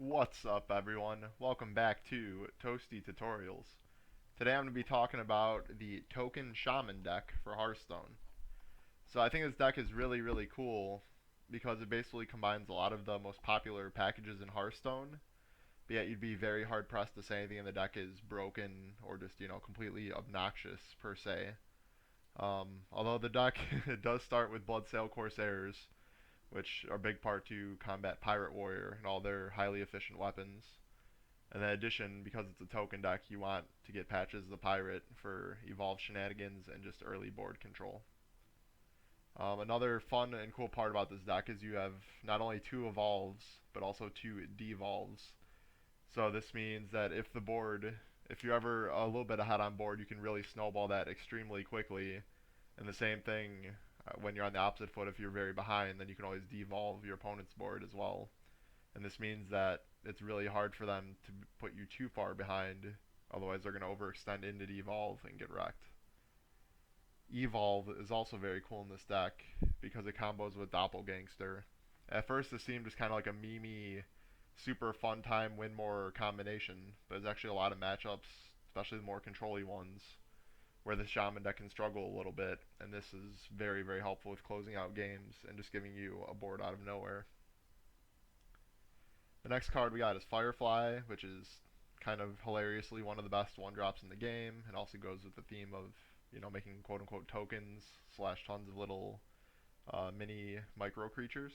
What's up, everyone? Welcome back to Toasty Tutorials. Today I'm going to be talking about the Token Shaman deck for Hearthstone. So I think this deck is really cool because it basically combines a lot of the most popular packages in Hearthstone, but yet you'd be very hard pressed to say anything in the deck is broken or just, completely obnoxious per se. Although the deck it does start with Bloodsail Corsairs, which are a big part to combat Pirate Warrior and all their highly efficient weapons. And in addition, because it's a token deck, you want to get Patches the Pirate for evolve shenanigans and just early board control. Another fun and cool part about this deck is you have not only two evolves, but also two devolves. So this means that if you're ever a little bit ahead on board, you can really snowball that extremely quickly. And the same thing when you're on the opposite foot, if you're very behind, then you can always devolve your opponent's board as well. And this means that it's really hard for them to put you too far behind, otherwise they're going to overextend into Evolve and get wrecked. Evolve is also very cool in this deck because it combos with Doppelgangster. At first this seemed just kind of like a memey, super fun time win more combination, but there's actually a lot of matchups, especially the more control-y ones, where the Shaman deck can struggle a little bit, and this is very helpful with closing out games and just giving you a board out of nowhere. The next card we got is Firefly, which is kind of hilariously one of the best one drops in the game, and also goes with the theme of making quote unquote tokens slash tons of little mini micro creatures.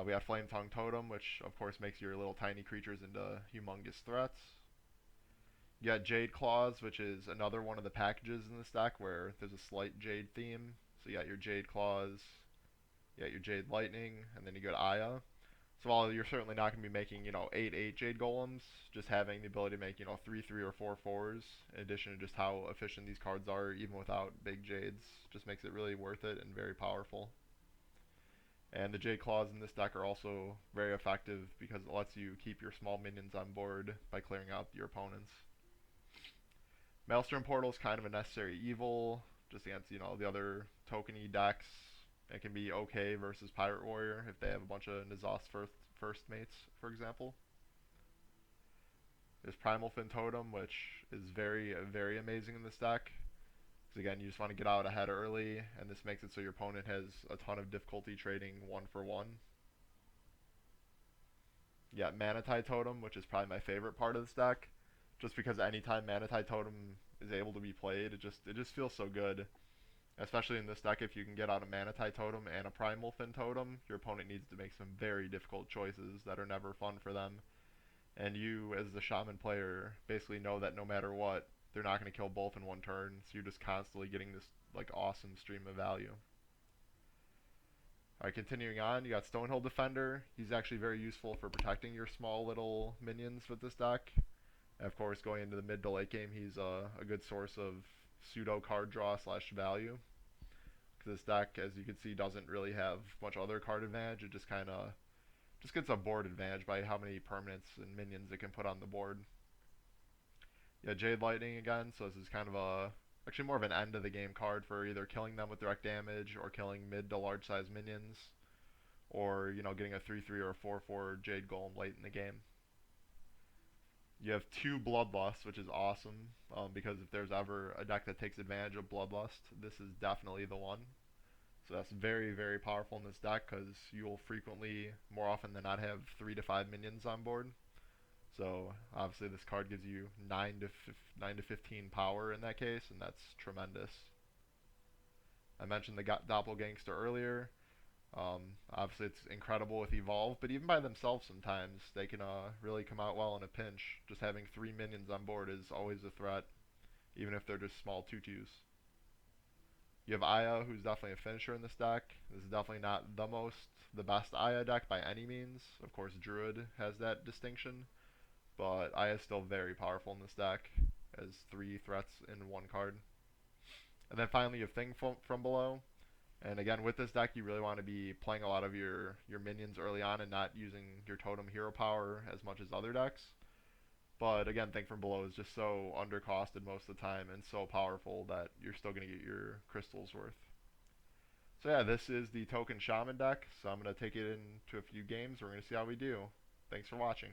We have Flame Tongue Totem, which of course makes your little tiny creatures into humongous threats. You got Jade Claws, which is another one of the packages in this deck where there's a slight Jade theme. So you got your Jade Claws, you got your Jade Lightning, and then you go to Aya. So while you're certainly not going to be making, 8 Jade Golems, just having the ability to make, 3 or 4 4s, in addition to just how efficient these cards are, even without big Jades, just makes it really worth it and very powerful. And the Jade Claws in this deck are also very effective because it lets you keep your small minions on board by clearing out your opponents. Maelstrom Portal is kind of a necessary evil, just against, the other tokeny decks. It can be okay versus Pirate Warrior if they have a bunch of N'Zoth first mates, for example. There's Primal Fin Totem, which is very amazing in this deck. Because again, you just want to get out ahead early, and this makes it so your opponent has a ton of difficulty trading one for one. You got Manatide Totem, which is probably my favorite part of this deck, just because anytime Manatide Totem is able to be played, it just feels so good. Especially in this deck, if you can get out a Manatide Totem and a Primal Fin Totem, your opponent needs to make some very difficult choices that are never fun for them. And you, as the Shaman player, basically know that no matter what, they're not going to kill both in one turn, so you're just constantly getting this awesome stream of value. Alright, continuing on, you got Stonehill Defender. He's actually very useful for protecting your small little minions with this deck. And of course, going into the mid to late game, he's a good source of pseudo card draw slash value. Because this deck, as you can see, doesn't really have much other card advantage. It just kind of just gets a board advantage by how many permanents and minions it can put on the board. Yeah, Jade Lightning again, so this is kind of actually more of an end of the game card for either killing them with direct damage or killing mid to large size minions, or getting a 3/3 or a 4/4 Jade Golem late in the game. You have two Bloodlust, which is awesome, because if there's ever a deck that takes advantage of Bloodlust, this is definitely the one. So that's very powerful in this deck because you will frequently, more often than not, have 3 to 5 minions on board. So obviously this card gives you 9 to 15 power in that case, and that's tremendous. I mentioned the Doppelgangster earlier. Obviously it's incredible with Evolve, but even by themselves sometimes they can really come out well in a pinch. Just having 3 minions on board is always a threat, even if they're just small tutus. You have Aya, who's definitely a finisher in this deck. This is definitely not the best Aya deck by any means. Of course, Druid has that distinction, but Aya is still very powerful in this deck as 3 threats in one card. And then finally, you have Thing from Below. And again, with this deck, you really want to be playing a lot of your minions early on and not using your totem hero power as much as other decks. But again, Think from Below is just so undercosted most of the time and so powerful that you're still going to get your crystals worth. So yeah, this is the token Shaman deck. So I'm gonna take it into a few games. We're gonna see how we do. Thanks for watching.